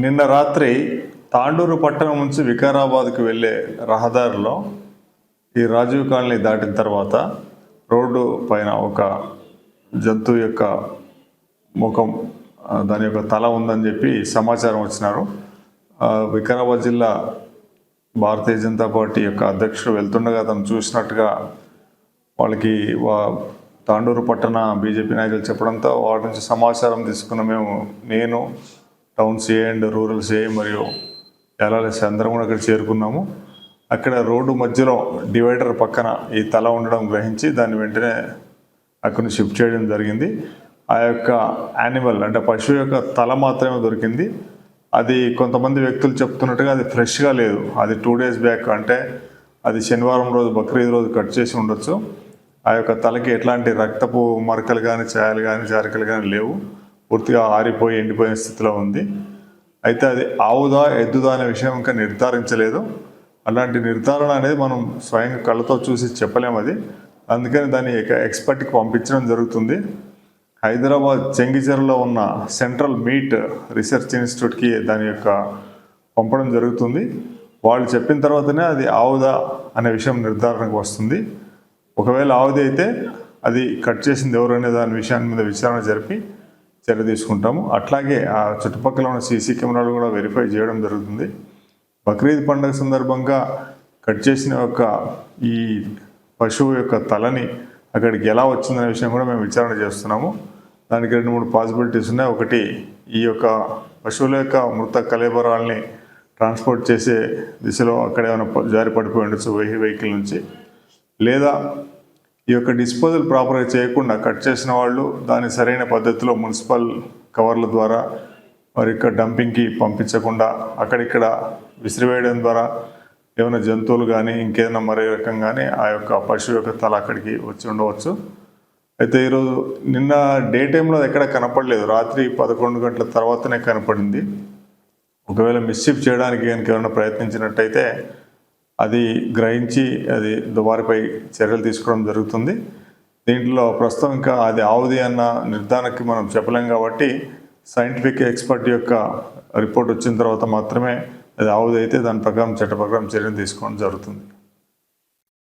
నిన్న రాత్రి తాండూరు పట్టణం నుంచి వికారాబాద్కు వెళ్ళే రహదారిలో ఈ రాజీవ్ కాలనీ దాటిన తర్వాత రోడ్డు పైన ఒక జంతువు యొక్క ముఖం, దాని యొక్క తల ఉందని చెప్పి సమాచారం వచ్చినారు. వికారాబాద్ జిల్లా భారతీయ జనతా పార్టీ యొక్క అధ్యక్షుడు వెళ్తుండగా తను చూసినట్టుగా వాళ్ళకి తాండూరు పట్టణ బీజేపీ నాయకులు చెప్పడంతో వాటి నుంచి సమాచారం తీసుకున్న నేను town CI and rural CI మరియు ఎల్ఆర్ఎస్ అందరం కూడా అక్కడ చేరుకున్నాము. అక్కడ రోడ్డు మధ్యలో డివైడర్ పక్కన ఈ తల ఉండడం గ్రహించి దాన్ని వెంటనే అక్కడిని షిఫ్ట్ చేయడం జరిగింది. ఆ యొక్క యానిమల్ అంటే పశువు యొక్క తల మాత్రమే దొరికింది. అది కొంతమంది వ్యక్తులు చెప్తున్నట్టుగా అది ఫ్రెష్గా లేదు. అది 2 days బ్యాక్, అంటే అది శనివారం రోజు బక్రీద్ రోజు కట్ చేసి ఉండొచ్చు. ఆ యొక్క తలకి ఎట్లాంటి రక్తపు మరకలు కానీ ఛాయలు కానీ జారికలు కానీ లేవు. పూర్తిగా ఆరిపోయి ఎండిపోయిన స్థితిలో ఉంది. అయితే అది ఆవుదా ఎద్దుదా అనే విషయం ఇంకా నిర్ధారించలేదు. అలాంటి నిర్ధారణ అనేది మనం స్వయంగా కళ్ళతో చూసి చెప్పలేము. అది అందుకని దాన్ని ఎక్స్పర్ట్కి పంపించడం జరుగుతుంది. హైదరాబాద్ చెంగిచెర్లో ఉన్న సెంట్రల్ మీట్ రీసెర్చ్ ఇన్స్టిట్యూట్కి దాని యొక్క పంపడం జరుగుతుంది. వాళ్ళు చెప్పిన తర్వాతనే అది ఆవుదా అనే విషయం నిర్ధారణకు వస్తుంది. ఒకవేళ ఆవుది అయితే అది కట్ చేసింది ఎవరు అనే దాని విషయాన్ని మీద విచారణ జరిపి చర్య తీసుకుంటాము. అట్లాగే ఆ చుట్టుపక్కల ఉన్న సీసీ కెమెరాలు కూడా వెరిఫై చేయడం జరుగుతుంది. బక్రీద్ పండుగ సందర్భంగా కట్ చేసిన ఈ పశువు యొక్క తలని అక్కడికి ఎలా వచ్చిందనే విషయం కూడా మేము విచారణ చేస్తున్నాము. దానికి 2-3 పాసిబిలిటీస్ ఉన్నాయి. ఒకటి, ఈ యొక్క పశువుల యొక్క మృత కళేబరాల్ని ట్రాన్స్పోర్ట్ చేసే దిశలో అక్కడ ఏమైనా జారి పడిపోయి ఉండొచ్చు వెహికల్ నుంచి, లేదా ఈ యొక్క డిస్పోజల్ ప్రాపర్గా చేయకుండా కట్ చేసిన వాళ్ళు దాన్ని సరైన పద్ధతిలో మున్సిపల్ కవర్ల ద్వారా మరి ఇక్కడ డంపింగ్కి పంపించకుండా అక్కడిక్కడ విసిరివేయడం ద్వారా ఏమైనా జంతువులు కానీ ఇంకేదైనా మరే రకం కానీ ఆ యొక్క పశువు యొక్క తల అక్కడికి వచ్చి ఉండవచ్చు. అయితే ఈరోజు నిన్న డే టైంలో ఎక్కడ కనపడలేదు. రాత్రి 11 గంటల తర్వాతనే కనపడింది. ఒకవేళ మిస్చీఫ్ చేయడానికి కనుక ఏమైనా ప్రయత్నించినట్టయితే అది గ్రహించి అది వారిపై చర్యలు తీసుకోవడం జరుగుతుంది. దీంట్లో ప్రస్తుతం ఇంకా అది ఆవుది అన్న నిర్ధారణకి మనం చెప్పలేం కాబట్టి సైంటిఫిక్ ఎక్స్పర్ట్ యొక్క రిపోర్ట్ వచ్చిన తర్వాత మాత్రమే అది ఆవుది అయితే దాని ప్రకారం చట్ట ప్రకారం చర్యలు తీసుకోవడం జరుగుతుంది.